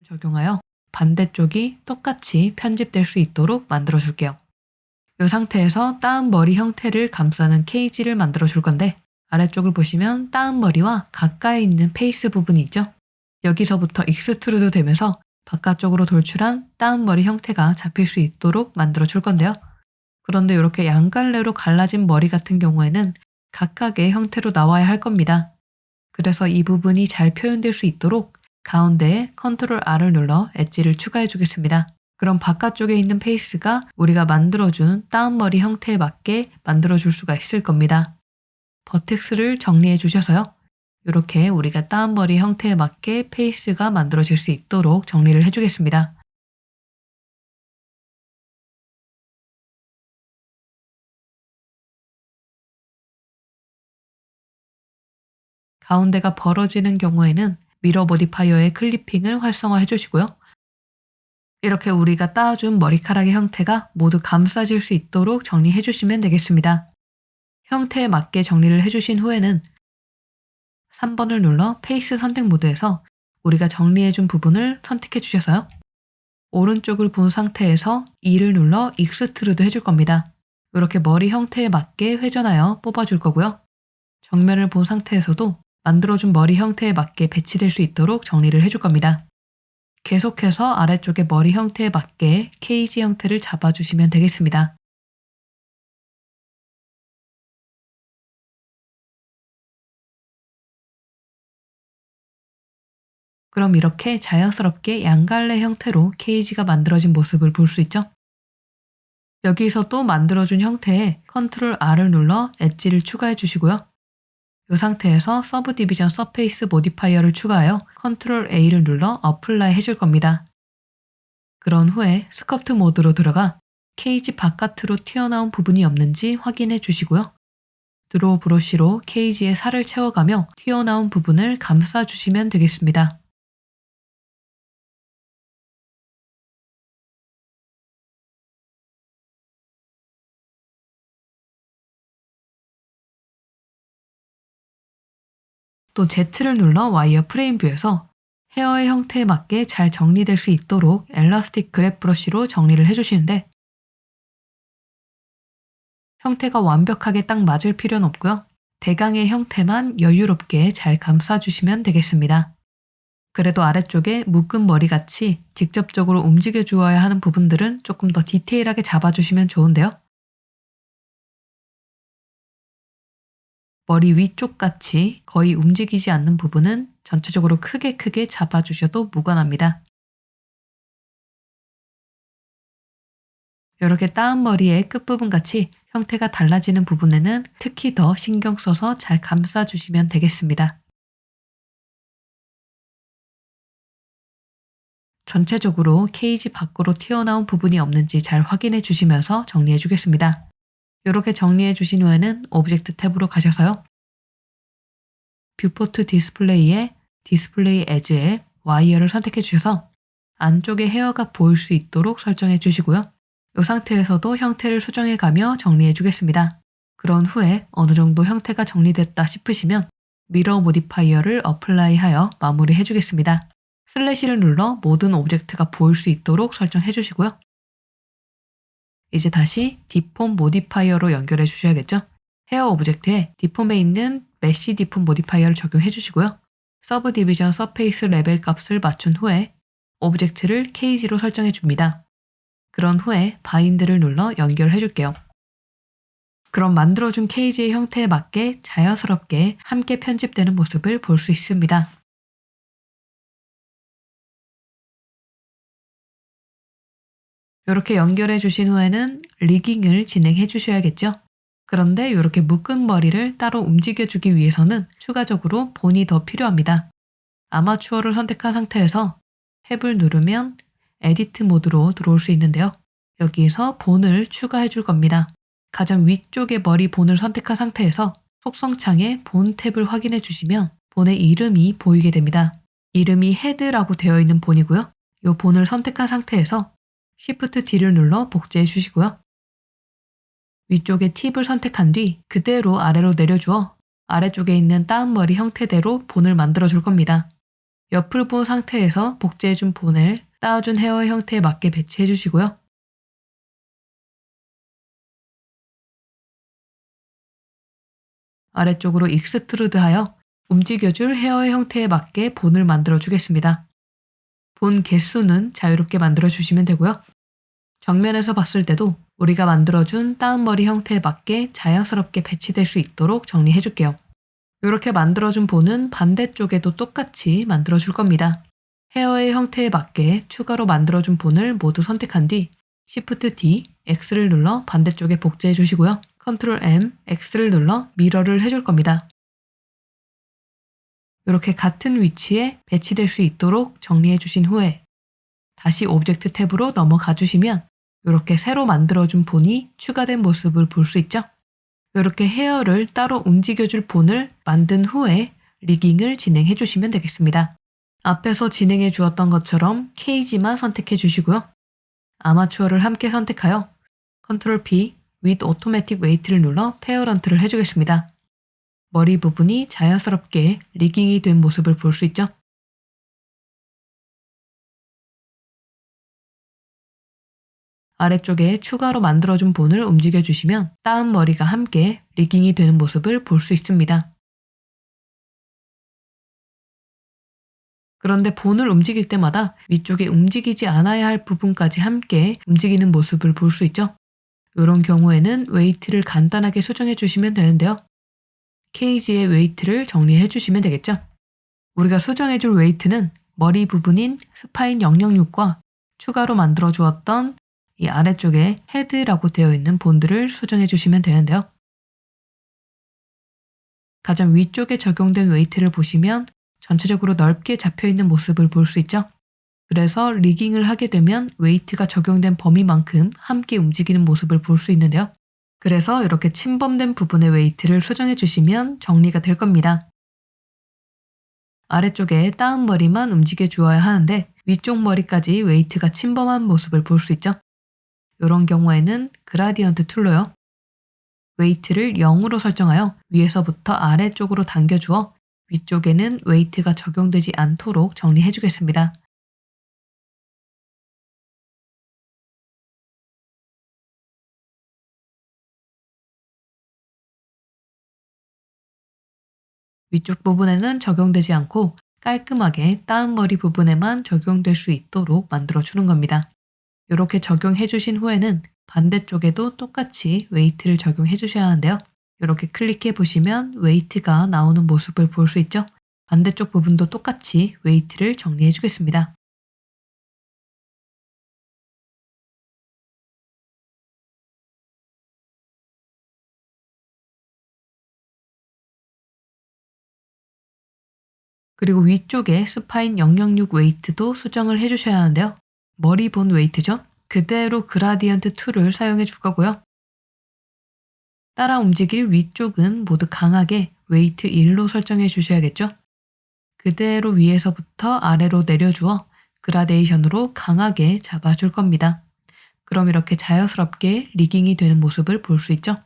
적용하여 반대쪽이 똑같이 편집될 수 있도록 만들어 줄게요. 이 상태에서 따은 머리 형태를 감싸는 케이지를 만들어 줄 건데, 아래쪽을 보시면 따은 머리와 가까이 있는 페이스 부분이 있죠? 여기서부터 익스트루드 되면서 바깥쪽으로 돌출한 따은 머리 형태가 잡힐 수 있도록 만들어 줄 건데요. 그런데 이렇게 양갈래로 갈라진 머리 같은 경우에는 각각의 형태로 나와야 할 겁니다. 그래서 이 부분이 잘 표현될 수 있도록 가운데에 컨트롤 R을 눌러 엣지를 추가해 주겠습니다. 그럼 바깥쪽에 있는 페이스가 우리가 만들어준 따은 머리 형태에 맞게 만들어줄 수가 있을 겁니다. 버텍스를 정리해 주셔서요. 이렇게 우리가 따은 머리 형태에 맞게 페이스가 만들어질 수 있도록 정리를 해주겠습니다. 가운데가 벌어지는 경우에는 미러 모디파이어의 클리핑을 활성화해 주시고요. 이렇게 우리가 따준 머리카락의 형태가 모두 감싸질 수 있도록 정리해 주시면 되겠습니다. 형태에 맞게 정리를 해주신 후에는 3번을 눌러 페이스 선택 모드에서 우리가 정리해준 부분을 선택해 주셔서요. 오른쪽을 본 상태에서 2를 눌러 익스트루드 해줄 겁니다. 이렇게 머리 형태에 맞게 회전하여 뽑아줄 거고요. 정면을 본 상태에서도 만들어준 머리 형태에 맞게 배치될 수 있도록 정리를 해줄 겁니다. 계속해서 아래쪽에 머리 형태에 맞게 케이지 형태를 잡아주시면 되겠습니다. 그럼 이렇게 자연스럽게 양갈래 형태로 케이지가 만들어진 모습을 볼 수 있죠? 여기서 또 만들어준 형태에 컨트롤 R을 눌러 엣지를 추가해 주시고요. 이 상태에서 서브 디비전 서페이스 모디파이어를 추가하여 컨트롤 A를 눌러 어플라이 해줄 겁니다. 그런 후에 스커프트 모드로 들어가 케이지 바깥으로 튀어나온 부분이 없는지 확인해 주시고요. 드로우 브러쉬로 케이지에 살을 채워가며 튀어나온 부분을 감싸주시면 되겠습니다. 또 Z를 눌러 와이어 프레임 뷰에서 헤어의 형태에 맞게 잘 정리될 수 있도록 엘라스틱 그랩 브러쉬로 정리를 해주시는데, 형태가 완벽하게 딱 맞을 필요는 없고요. 대강의 형태만 여유롭게 잘 감싸주시면 되겠습니다. 그래도 아래쪽에 묶은 머리같이 직접적으로 움직여 주어야 하는 부분들은 조금 더 디테일하게 잡아주시면 좋은데요. 머리 위쪽 같이 거의 움직이지 않는 부분은 전체적으로 크게 잡아주셔도 무관합니다. 이렇게 따은 머리의 끝부분 같이 형태가 달라지는 부분에는 특히 더 신경 써서 잘 감싸주시면 되겠습니다. 전체적으로 케이지 밖으로 튀어나온 부분이 없는지 잘 확인해 주시면서 정리해 주겠습니다. 이렇게 정리해 주신 후에는 오브젝트 탭으로 가셔서요. 뷰포트 디스플레이에 디스플레이 에즈에 와이어를 선택해 주셔서 안쪽에 헤어가 보일 수 있도록 설정해 주시고요. 이 상태에서도 형태를 수정해 가며 정리해 주겠습니다. 그런 후에 어느 정도 형태가 정리됐다 싶으시면 미러 모디파이어를 어플라이하여 마무리해 주겠습니다. 슬래시를 눌러 모든 오브젝트가 보일 수 있도록 설정해 주시고요. 이제 다시 디폼 모디파이어로 연결해 주셔야겠죠? 헤어 오브젝트에 디폼에 있는 메쉬 디폼 모디파이어를 적용해 주시고요. 서브 디비전 서페이스 레벨 값을 맞춘 후에 오브젝트를 케이지로 설정해 줍니다. 그런 후에 바인드를 눌러 연결해 줄게요. 그럼 만들어준 케이지의 형태에 맞게 자연스럽게 함께 편집되는 모습을 볼 수 있습니다. 이렇게 연결해 주신 후에는 리깅을 진행해 주셔야겠죠? 그런데 이렇게 묶은 머리를 따로 움직여 주기 위해서는 추가적으로 본이 더 필요합니다. 아마추어를 선택한 상태에서 탭을 누르면 에디트 모드로 들어올 수 있는데요. 여기서 본을 추가해 줄 겁니다. 가장 위쪽의 머리 본을 선택한 상태에서 속성창에 본 탭을 확인해 주시면 본의 이름이 보이게 됩니다. 이름이 헤드라고 되어 있는 본이고요. 이 본을 선택한 상태에서 Shift D를 눌러 복제해 주시고요. 위쪽에 팁을 선택한 뒤 그대로 아래로 내려주어 아래쪽에 있는 따은 머리 형태대로 본을 만들어 줄 겁니다. 옆을 본 상태에서 복제해준 본을 따아준 헤어의 형태에 맞게 배치해주시고요. 아래쪽으로 익스트루드하여 움직여줄 헤어의 형태에 맞게 본을 만들어 주겠습니다. 본 개수는 자유롭게 만들어 주시면 되고요. 정면에서 봤을 때도 우리가 만들어준 따은머리 형태에 맞게 자연스럽게 배치될 수 있도록 정리해 줄게요. 이렇게 만들어준 본은 반대쪽에도 똑같이 만들어 줄 겁니다. 헤어의 형태에 맞게 추가로 만들어준 본을 모두 선택한 뒤 Shift D, X를 눌러 반대쪽에 복제해 주시고요. Ctrl M, X를 눌러 미러를 해줄 겁니다. 이렇게 같은 위치에 배치될 수 있도록 정리해 주신 후에 다시 오브젝트 탭으로 넘어가 주시면 이렇게 새로 만들어준 본이 추가된 모습을 볼 수 있죠? 이렇게 헤어를 따로 움직여줄 본을 만든 후에 리깅을 진행해 주시면 되겠습니다. 앞에서 진행해 주었던 것처럼 케이지만 선택해 주시고요. 아마추어를 함께 선택하여 Ctrl P, with Automatic Weight를 눌러 페어런트를 해주겠습니다. 머리 부분이 자연스럽게 리깅이 된 모습을 볼 수 있죠? 아래쪽에 추가로 만들어준 본을 움직여주시면 따은 머리가 함께 리깅이 되는 모습을 볼 수 있습니다. 그런데 본을 움직일 때마다 위쪽에 움직이지 않아야 할 부분까지 함께 움직이는 모습을 볼 수 있죠? 이런 경우에는 웨이트를 간단하게 수정해 주시면 되는데요. 케이지의 웨이트를 정리해 주시면 되겠죠? 우리가 수정해 줄 웨이트는 머리 부분인 스파인 006과 추가로 만들어 주었던 이 아래쪽에 헤드라고 되어 있는 본드를 수정해 주시면 되는데요. 가장 위쪽에 적용된 웨이트를 보시면 전체적으로 넓게 잡혀 있는 모습을 볼 수 있죠. 그래서 리깅을 하게 되면 웨이트가 적용된 범위만큼 함께 움직이는 모습을 볼 수 있는데요. 그래서 이렇게 침범된 부분의 웨이트를 수정해 주시면 정리가 될 겁니다. 아래쪽에 따은 머리만 움직여 주어야 하는데 위쪽 머리까지 웨이트가 침범한 모습을 볼 수 있죠. 이런 경우에는 그라디언트 툴로요. 웨이트를 0으로 설정하여 위에서부터 아래쪽으로 당겨주어 위쪽에는 웨이트가 적용되지 않도록 정리해 주겠습니다. 위쪽 부분에는 적용되지 않고 깔끔하게 따은 머리 부분에만 적용될 수 있도록 만들어 주는 겁니다. 이렇게 적용해 주신 후에는 반대쪽에도 똑같이 웨이트를 적용해 주셔야 하는데요. 이렇게 클릭해 보시면 웨이트가 나오는 모습을 볼 수 있죠. 반대쪽 부분도 똑같이 웨이트를 정리해 주겠습니다. 그리고 위쪽에 스파인 006 웨이트도 수정을 해 주셔야 하는데요. 머리 본 웨이트죠. 그대로 그라디언트 툴을 사용해 줄 거고요. 따라 움직일 위쪽은 모두 강하게 웨이트 1로 설정해 주셔야겠죠. 그대로 위에서부터 아래로 내려주어 그라데이션으로 강하게 잡아줄 겁니다. 그럼 이렇게 자연스럽게 리깅이 되는 모습을 볼 수 있죠.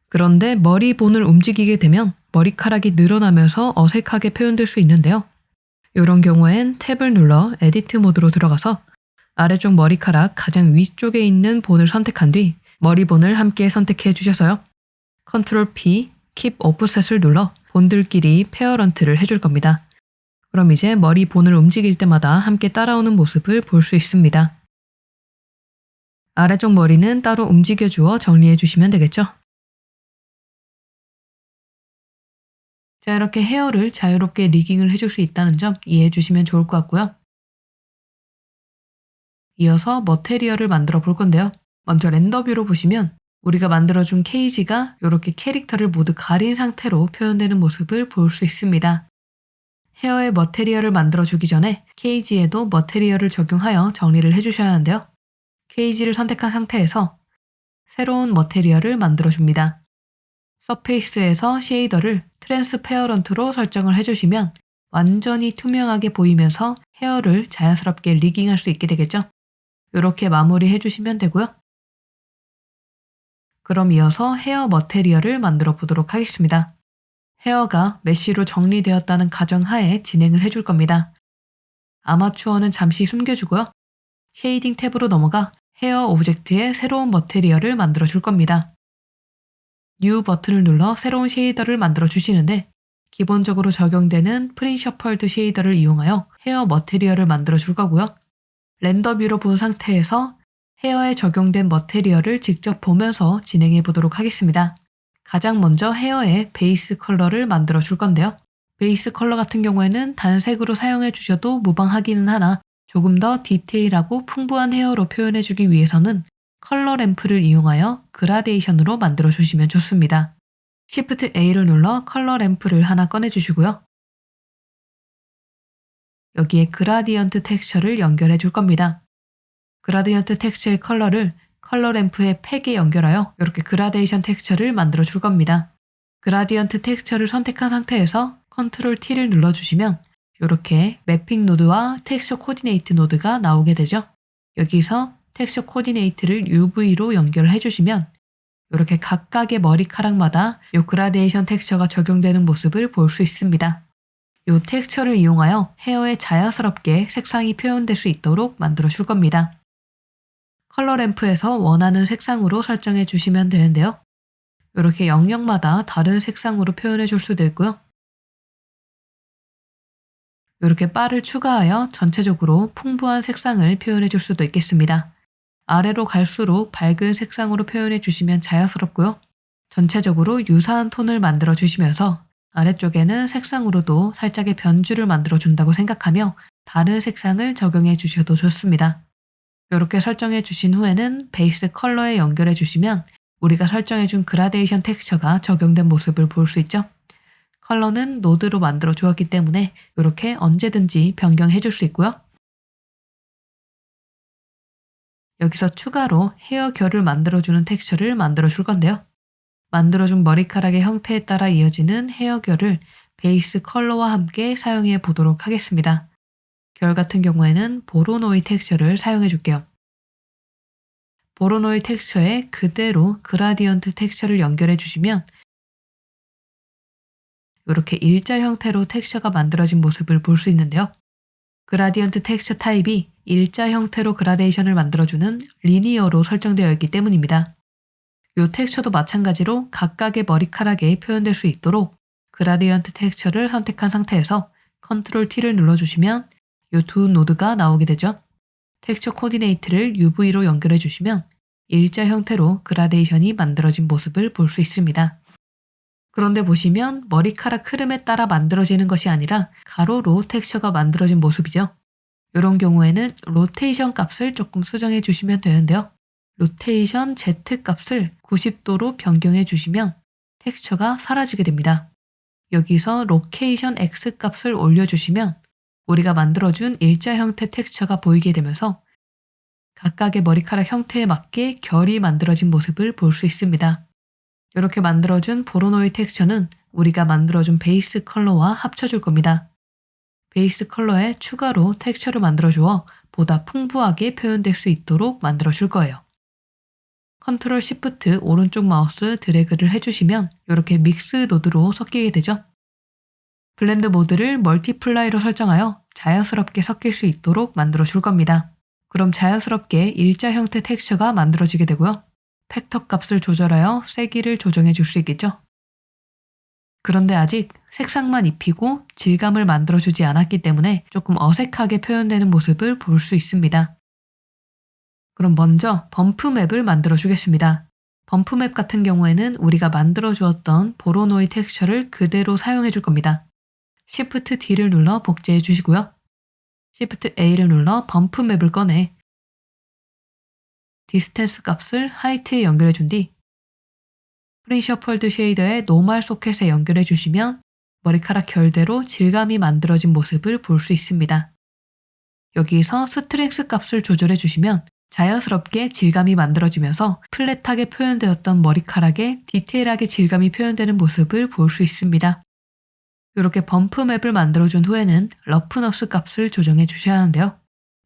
그런데 머리 본을 움직이게 되면 머리카락이 늘어나면서 어색하게 표현될 수 있는데요. 이런 경우엔 탭을 눌러 에디트 모드로 들어가서 아래쪽 머리카락 가장 위쪽에 있는 본을 선택한 뒤 머리본을 함께 선택해 주셔서요. Ctrl P, Keep Offset을 눌러 본들끼리 페어런트를 해줄 겁니다. 그럼 이제 머리 본을 움직일 때마다 함께 따라오는 모습을 볼 수 있습니다. 아래쪽 머리는 따로 움직여 주어 정리해 주시면 되겠죠. 자, 이렇게 헤어를 자유롭게 리깅을 해줄 수 있다는 점 이해해 주시면 좋을 것 같고요. 이어서 머테리얼을 만들어 볼 건데요. 먼저 렌더 뷰로 보시면 우리가 만들어준 케이지가 이렇게 캐릭터를 모두 가린 상태로 표현되는 모습을 볼 수 있습니다. 헤어의 머테리얼을 만들어주기 전에 케이지에도 머테리얼을 적용하여 정리를 해주셔야 하는데요. 케이지를 선택한 상태에서 새로운 머테리얼을 만들어줍니다. 서페이스에서 쉐이더를 트랜스페어런트로 설정을 해주시면 완전히 투명하게 보이면서 헤어를 자연스럽게 리깅할 수 있게 되겠죠. 이렇게 마무리해 주시면 되고요. 그럼 이어서 헤어 머테리얼을 만들어 보도록 하겠습니다. 헤어가 메쉬로 정리되었다는 가정하에 진행을 해줄 겁니다. 아마추어는 잠시 숨겨주고요. 쉐이딩 탭으로 넘어가 헤어 오브젝트에 새로운 머테리얼을 만들어 줄 겁니다. 뉴 버튼을 눌러 새로운 쉐이더를 만들어 주시는데 기본적으로 적용되는 프린셔펄드 쉐이더를 이용하여 헤어 머테리얼을 만들어 줄 거고요. 렌더 뷰로 본 상태에서 헤어에 적용된 머테리얼을 직접 보면서 진행해 보도록 하겠습니다. 가장 먼저 헤어에 베이스 컬러를 만들어 줄 건데요. 베이스 컬러 같은 경우에는 단색으로 사용해 주셔도 무방하기는 하나 조금 더 디테일하고 풍부한 헤어로 표현해 주기 위해서는 컬러 램프를 이용하여 그라데이션으로 만들어 주시면 좋습니다. Shift A를 눌러 컬러 램프를 하나 꺼내 주시고요. 여기에 그라디언트 텍스처를 연결해 줄 겁니다. 그라디언트 텍스처의 컬러를 컬러 램프의 팩에 연결하여 이렇게 그라데이션 텍스처를 만들어 줄 겁니다. 그라디언트 텍스처를 선택한 상태에서 컨트롤 T를 눌러주시면 이렇게 매핑 노드와 텍스처 코디네이트 노드가 나오게 되죠. 여기서 텍스처 코디네이트를 UV로 연결을 해주시면 이렇게 각각의 머리카락마다 이 그라데이션 텍스처가 적용되는 모습을 볼 수 있습니다. 이 텍스처를 이용하여 헤어에 자연스럽게 색상이 표현될 수 있도록 만들어 줄 겁니다. 컬러 램프에서 원하는 색상으로 설정해 주시면 되는데요. 이렇게 영역마다 다른 색상으로 표현해 줄 수도 있고요. 이렇게 바를 추가하여 전체적으로 풍부한 색상을 표현해 줄 수도 있겠습니다. 아래로 갈수록 밝은 색상으로 표현해 주시면 자연스럽고요. 전체적으로 유사한 톤을 만들어 주시면서 아래쪽에는 색상으로도 살짝의 변주를 만들어 준다고 생각하며 다른 색상을 적용해 주셔도 좋습니다. 이렇게 설정해 주신 후에는 베이스 컬러에 연결해 주시면 우리가 설정해 준 그라데이션 텍스처가 적용된 모습을 볼 수 있죠. 컬러는 노드로 만들어 주었기 때문에 이렇게 언제든지 변경해 줄 수 있고요. 여기서 추가로 헤어 결을 만들어주는 텍스처를 만들어 줄 건데요. 만들어준 머리카락의 형태에 따라 이어지는 헤어 결을 베이스 컬러와 함께 사용해 보도록 하겠습니다. 결 같은 경우에는 보로노이 텍스처를 사용해 줄게요. 보로노이 텍스처에 그대로 그라디언트 텍스처를 연결해 주시면 이렇게 일자 형태로 텍스처가 만들어진 모습을 볼 수 있는데요. 그라디언트 텍스처 타입이 일자 형태로 그라데이션을 만들어주는 리니어로 설정되어 있기 때문입니다. 이 텍스처도 마찬가지로 각각의 머리카락에 표현될 수 있도록 그라디언트 텍스처를 선택한 상태에서 컨트롤 T를 눌러주시면 이 두 노드가 나오게 되죠. 텍스처 코디네이트를 UV로 연결해 주시면 일자 형태로 그라데이션이 만들어진 모습을 볼 수 있습니다. 그런데 보시면 머리카락 흐름에 따라 만들어지는 것이 아니라 가로로 텍스처가 만들어진 모습이죠. 이런 경우에는 로테이션 값을 조금 수정해 주시면 되는데요. 로테이션 Z 값을 90도로 변경해 주시면 텍스처가 사라지게 됩니다. 여기서 로케이션 X 값을 올려주시면 우리가 만들어준 일자 형태 텍스처가 보이게 되면서 각각의 머리카락 형태에 맞게 결이 만들어진 모습을 볼 수 있습니다. 이렇게 만들어준 보로노이 텍스처는 우리가 만들어준 베이스 컬러와 합쳐줄 겁니다. 베이스 컬러에 추가로 텍스처를 만들어주어 보다 풍부하게 표현될 수 있도록 만들어줄 거예요. 컨트롤 시프트 오른쪽 마우스 드래그를 해주시면 이렇게 믹스 노드로 섞이게 되죠. 블렌드 모드를 멀티플라이로 설정하여 자연스럽게 섞일 수 있도록 만들어줄 겁니다. 그럼 자연스럽게 일자 형태 텍스처가 만들어지게 되고요. 팩터 값을 조절하여 세기를 조정해 줄 수 있겠죠. 그런데 아직 색상만 입히고 질감을 만들어주지 않았기 때문에 조금 어색하게 표현되는 모습을 볼 수 있습니다. 그럼 먼저 범프 맵을 만들어 주겠습니다. 범프 맵 같은 경우에는 우리가 만들어 주었던 보로노이 텍스처를 그대로 사용해 줄 겁니다. Shift D를 눌러 복제해 주시고요. Shift A를 눌러 범프 맵을 꺼내 디스텐스 값을 하이트에 연결해 준 뒤 프린셔펄드 쉐이더의 노멀 소켓에 연결해 주시면 머리카락 결대로 질감이 만들어진 모습을 볼 수 있습니다. 여기서 스트렝스 값을 조절해 주시면 자연스럽게 질감이 만들어지면서 플랫하게 표현되었던 머리카락에 디테일하게 질감이 표현되는 모습을 볼 수 있습니다. 이렇게 범프 맵을 만들어준 후에는 러프너스 값을 조정해 주셔야 하는데요.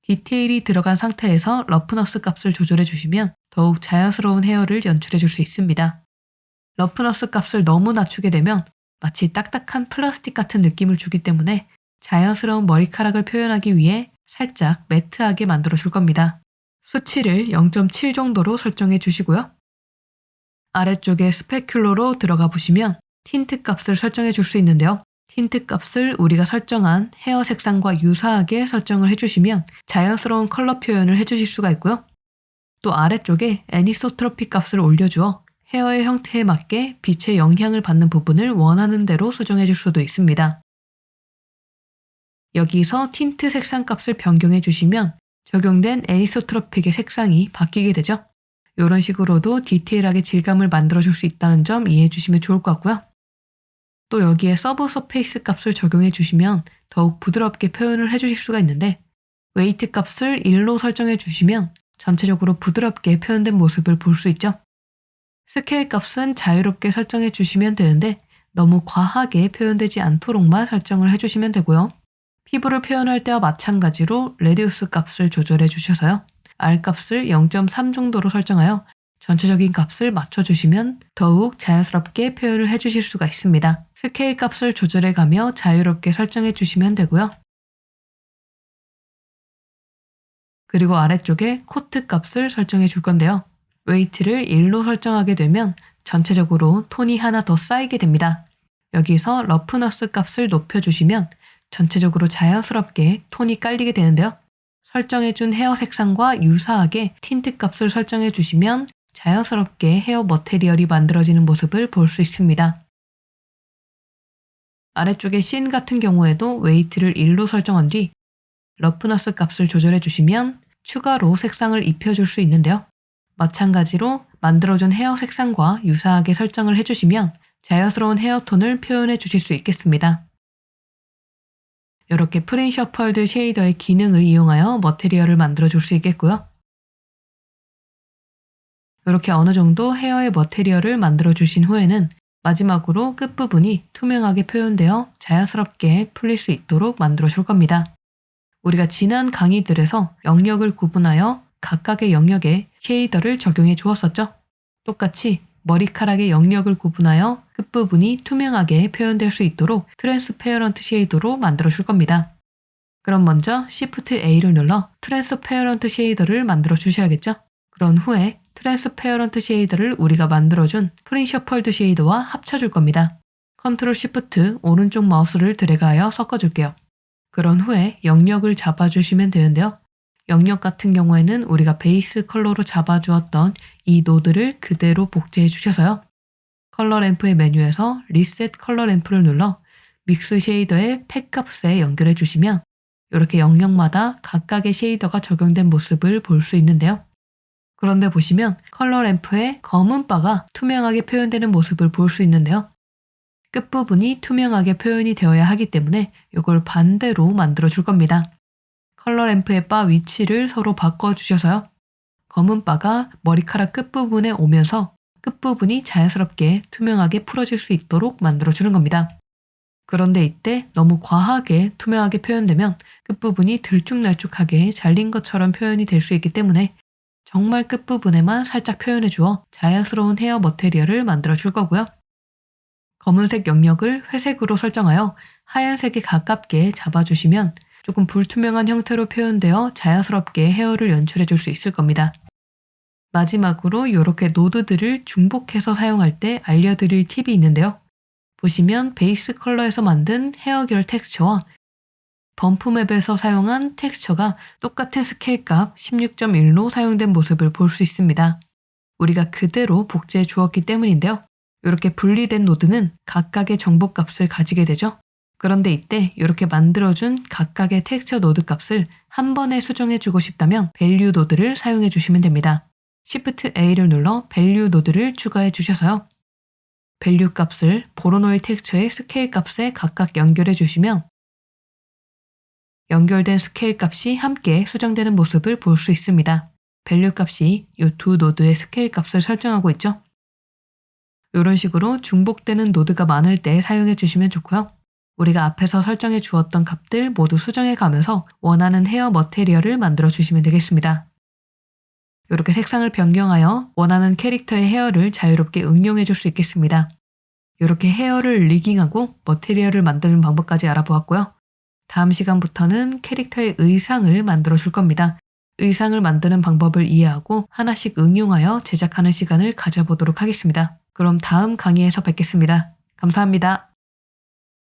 디테일이 들어간 상태에서 러프너스 값을 조절해 주시면 더욱 자연스러운 헤어를 연출해 줄 수 있습니다. 러프너스 값을 너무 낮추게 되면 마치 딱딱한 플라스틱 같은 느낌을 주기 때문에 자연스러운 머리카락을 표현하기 위해 살짝 매트하게 만들어 줄 겁니다. 수치를 0.7 정도로 설정해 주시고요. 아래쪽에 스페큘러로 들어가 보시면 틴트 값을 설정해 줄 수 있는데요. 틴트 값을 우리가 설정한 헤어 색상과 유사하게 설정을 해주시면 자연스러운 컬러 표현을 해주실 수가 있고요. 또 아래쪽에 애니소트로피 값을 올려주어 헤어의 형태에 맞게 빛의 영향을 받는 부분을 원하는 대로 수정해 줄 수도 있습니다. 여기서 틴트 색상 값을 변경해 주시면 적용된 애니소트로픽의 색상이 바뀌게 되죠. 이런 식으로도 디테일하게 질감을 만들어 줄 수 있다는 점 이해해 주시면 좋을 것 같고요. 또 여기에 서브 서페이스 값을 적용해 주시면 더욱 부드럽게 표현을 해 주실 수가 있는데 웨이트 값을 1로 설정해 주시면 전체적으로 부드럽게 표현된 모습을 볼 수 있죠. 스케일 값은 자유롭게 설정해 주시면 되는데 너무 과하게 표현되지 않도록만 설정을 해 주시면 되고요. 피부를 표현할 때와 마찬가지로 레디우스 값을 조절해 주셔서요. R 값을 0.3 정도로 설정하여 전체적인 값을 맞춰주시면 더욱 자연스럽게 표현을 해주실 수가 있습니다. 스케일 값을 조절해 가며 자유롭게 설정해 주시면 되고요. 그리고 아래쪽에 코트 값을 설정해 줄 건데요. 웨이트를 1로 설정하게 되면 전체적으로 톤이 하나 더 쌓이게 됩니다. 여기서 러프너스 값을 높여주시면 전체적으로 자연스럽게 톤이 깔리게 되는데요. 설정해준 헤어 색상과 유사하게 틴트 값을 설정해 주시면 자연스럽게 헤어 머테리얼이 만들어지는 모습을 볼 수 있습니다. 아래쪽에 씬 같은 경우에도 웨이트를 1로 설정한 뒤 러프너스 값을 조절해 주시면 추가로 색상을 입혀줄 수 있는데요. 마찬가지로 만들어준 헤어 색상과 유사하게 설정을 해주시면 자연스러운 헤어톤을 표현해 주실 수 있겠습니다. 이렇게 프린 셔펄드 쉐이더의 기능을 이용하여 머테리얼을 만들어 줄 수 있겠고요. 이렇게 어느 정도 헤어의 머테리얼을 만들어 주신 후에는 마지막으로 끝부분이 투명하게 표현되어 자연스럽게 풀릴 수 있도록 만들어 줄 겁니다. 우리가 지난 강의들에서 영역을 구분하여 각각의 영역에 쉐이더를 적용해 주었었죠. 똑같이 머리카락의 영역을 구분하여 끝부분이 투명하게 표현될 수 있도록 트랜스페어런트 쉐이더로 만들어 줄 겁니다. 그럼 먼저 Shift A를 눌러 트랜스페어런트 쉐이더를 만들어 주셔야겠죠. 그런 후에 트랜스페어런트 쉐이더를 우리가 만들어준 프린 셔펄드 쉐이더와 합쳐줄 겁니다. Ctrl Shift 오른쪽 마우스를 드래그하여 섞어줄게요. 그런 후에 영역을 잡아주시면 되는데요. 영역 같은 경우에는 우리가 베이스 컬러로 잡아주었던 이 노드를 그대로 복제해 주셔서요. 컬러 램프의 메뉴에서 리셋 컬러 램프를 눌러 믹스 쉐이더의 팩 값에 연결해 주시면 이렇게 영역마다 각각의 쉐이더가 적용된 모습을 볼 수 있는데요. 그런데 보시면 컬러 램프의 검은 바가 투명하게 표현되는 모습을 볼 수 있는데요. 끝부분이 투명하게 표현이 되어야 하기 때문에 이걸 반대로 만들어 줄 겁니다. 컬러 램프의 바 위치를 서로 바꿔주셔서요. 검은 바가 머리카락 끝부분에 오면서 끝부분이 자연스럽게 투명하게 풀어질 수 있도록 만들어주는 겁니다. 그런데 이때 너무 과하게 투명하게 표현되면 끝부분이 들쭉날쭉하게 잘린 것처럼 표현이 될 수 있기 때문에 정말 끝부분에만 살짝 표현해 주어 자연스러운 헤어 머테리얼을 만들어 줄 거고요. 검은색 영역을 회색으로 설정하여 하얀색에 가깝게 잡아주시면 조금 불투명한 형태로 표현되어 자연스럽게 헤어를 연출해 줄 수 있을 겁니다. 마지막으로 이렇게 노드들을 중복해서 사용할 때 알려드릴 팁이 있는데요. 보시면 베이스 컬러에서 만든 헤어 결 텍스처와 범프맵에서 사용한 텍스처가 똑같은 스케일 값 16.1로 사용된 모습을 볼 수 있습니다. 우리가 그대로 복제해 주었기 때문인데요. 이렇게 분리된 노드는 각각의 정보값을 가지게 되죠. 그런데 이때 이렇게 만들어준 각각의 텍스처 노드 값을 한 번에 수정해 주고 싶다면 밸류 노드를 사용해 주시면 됩니다. Shift A를 눌러 밸류 노드를 추가해 주셔서요. 밸류 값을 보로노이 텍스처의 스케일 값에 각각 연결해 주시면 연결된 스케일 값이 함께 수정되는 모습을 볼 수 있습니다. 밸류 값이 이 두 노드의 스케일 값을 설정하고 있죠. 이런 식으로 중복되는 노드가 많을 때 사용해 주시면 좋고요. 우리가 앞에서 설정해 주었던 값들 모두 수정해 가면서 원하는 헤어 머테리얼을 만들어 주시면 되겠습니다. 이렇게 색상을 변경하여 원하는 캐릭터의 헤어를 자유롭게 응용해 줄 수 있겠습니다. 이렇게 헤어를 리깅하고 머테리얼을 만드는 방법까지 알아보았고요. 다음 시간부터는 캐릭터의 의상을 만들어 줄 겁니다. 의상을 만드는 방법을 이해하고 하나씩 응용하여 제작하는 시간을 가져보도록 하겠습니다. 그럼 다음 강의에서 뵙겠습니다. 감사합니다.